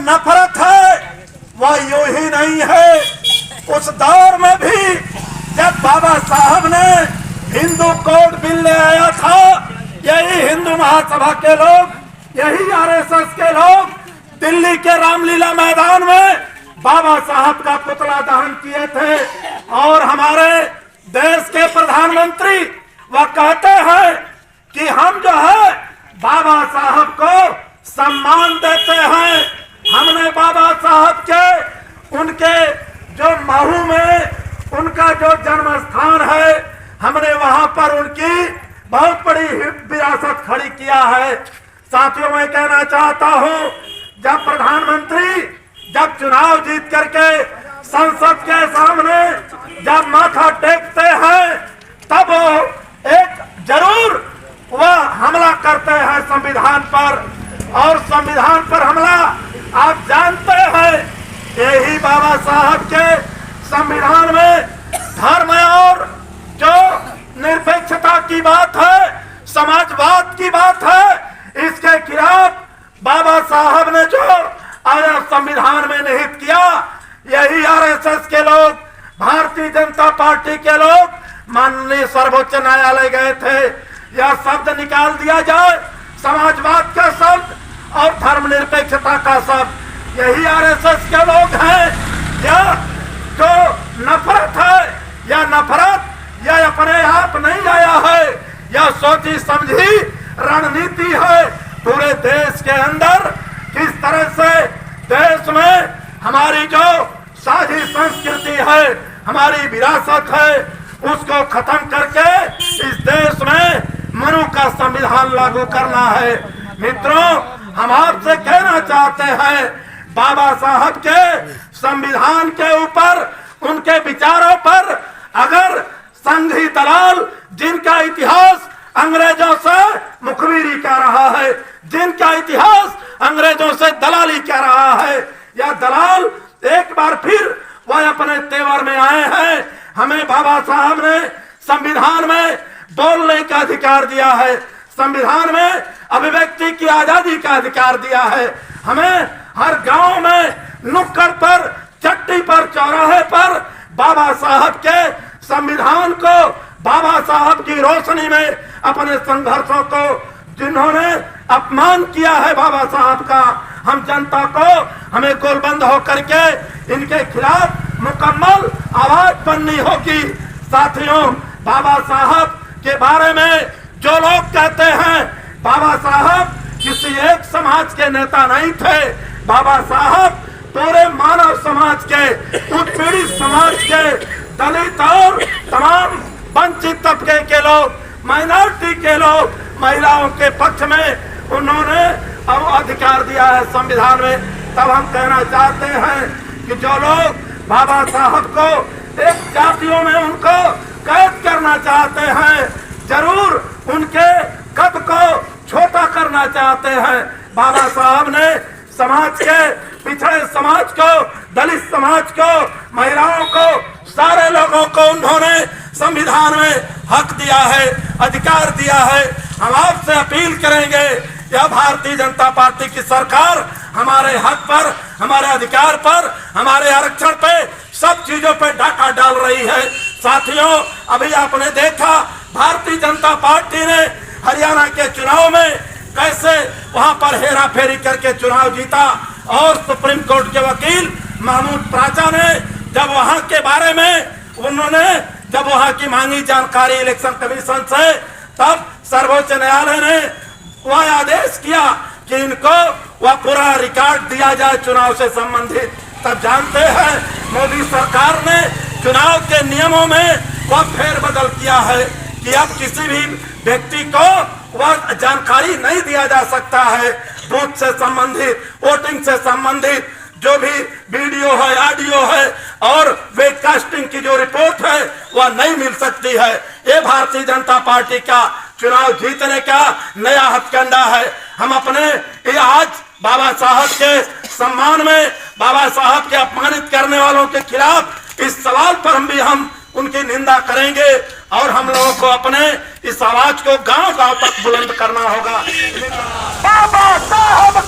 नफरत है वह यूं ही नहीं है। उस दौर में भी जब बाबा साहब ने हिंदू कोड बिल ले आया था, यही हिंदू महासभा के लोग, यही आरएसएस के लोग दिल्ली के रामलीला मैदान में बाबा साहब का पुतला दहन किए थे। और हमारे देश के प्रधानमंत्री वह कहते हैं कि हम जो है बाबा साहब को सम्मान देते हैं। हमने बाबा साहब के उनके जो महू में उनका जो जन्म स्थान है, हमने वहां पर उनकी बहुत बड़ी विरासत खड़ी किया है। साथियों, मैं कहना चाहता हूं, जब प्रधानमंत्री जब चुनाव जीत करके संसद के सामने जब माथा टेकते हैं, तब एक जरूर वह हमला करते हैं संविधान पर। और संविधान पर हमला आप जानते हैं, यही बाबा साहब के संविधान में धर्म और जो निरपेक्षता की बात है, समाजवाद की बात है, इसके खिलाफ बाबा साहब ने जो आया संविधान में निहित किया, यही आरएसएस के लोग, भारतीय जनता पार्टी के लोग माननीय सर्वोच्च न्यायालय गए थे। यह शब्द निकाल दिया जाए, समाजवाद का शब्द और धर्मनिरपेक्षता का शब्द, यही आरएसएस के लोग हैं। यह जो नफरत है, यह नफरत यह अपने आप नहीं आया है, यह सोची समझी रणनीति है। पूरे देश के अंदर किस तरह से देश में हमारी जो साझी संस्कृति है, हमारी विरासत है, उसको खत्म करके इस देश में मनु का संविधान लागू करना है। मित्रों, हम आपसे कहना चाहते हैं, बाबा साहब के संविधान के ऊपर, उनके विचारों पर अगर संघी दलाल, जिनका इतिहास अंग्रेजों से मुखबिरी कर रहा है, जिनका इतिहास अंग्रेजों से दलाली कर रहा है, यह दलाल एक बार फिर वह अपने तेवर में आए हैं। हमें बाबा साहब ने संविधान में बोलने का अधिकार दिया है, संविधान में अभिव्यक्ति की आजादी का अधिकार दिया है। हमें हर गांव में, नुक्कड़ पर, चट्टी पर, चौराहे पर बाबा साहब के संविधान को, बाबा साहब की रोशनी में अपने संघर्षों को, जिन्होंने अपमान किया है बाबा साहब का, हम जनता को, हमें गोलबंद होकर के इनके खिलाफ मुकम्मल आवाज बननी होगी। साथियों, बाबा साहब के बारे में जो लोग कहते हैं बाबा साहब किसी एक समाज के नेता नहीं थे, बाबा साहब पूरे मानव समाज के, उत्पीड़ित समाज के, दलित और तमाम वंचित तबके के लोग, माइनॉरिटी के लोग, महिलाओं के पक्ष में उन्होंने अब अधिकार दिया है संविधान में। तब हम कहना चाहते हैं कि जो लोग बाबा साहब को एक जातियों में उनको कैद करना चाहते हैं, जरूर उनके कद को छोटा करना चाहते हैं। बाबा साहब ने समाज के, पिछड़े समाज को, दलित समाज को, महिलाओं को, सारे लोगों को उन्होंने संविधान में हक दिया है, अधिकार दिया है। हम आपसे अपील करेंगे, यह भारतीय जनता पार्टी की सरकार हमारे हक पर, हमारे अधिकार पर, हमारे आरक्षण पे, सब चीजों पे डाका डाल रही है। साथियों, अभी आपने देखा भारतीय जनता पार्टी ने हरियाणा के चुनाव में कैसे वहां पर हेरा फेरी करके चुनाव जीता, और सुप्रीम कोर्ट के वकील महमूद प्राचा ने जब वहां के बारे में उन्होंने जब वहां की मांगी जानकारी इलेक्शन कमीशन से, तब सर्वोच्च न्यायालय ने वह आदेश किया कि इनको वह पूरा रिकॉर्ड दिया जाए चुनाव से संबंधित। तब जानते हैं मोदी सरकार ने चुनाव के नियमों में वह फेरबदल किया है कि अब किसी भी व्यक्ति को वह जानकारी नहीं दिया जा सकता है, बूथ से संबंधित, वोटिंग से संबंधित जो भी वीडियो है, ऑडियो है और वेबकास्टिंग की जो रिपोर्ट है वह नहीं मिल सकती है। ये भारतीय जनता पार्टी का चुनाव जीतने का नया हथकंडा है। हम अपने ये आज बाबा साहब के सम्मान में, बाबा साहब के अपमानित करने वालों के खिलाफ इस सवाल पर हम उनकी निंदा करेंगे, और हम लोगों को अपने इस आवाज को गांव-गांव तक बुलंद करना होगा। बाबा साहब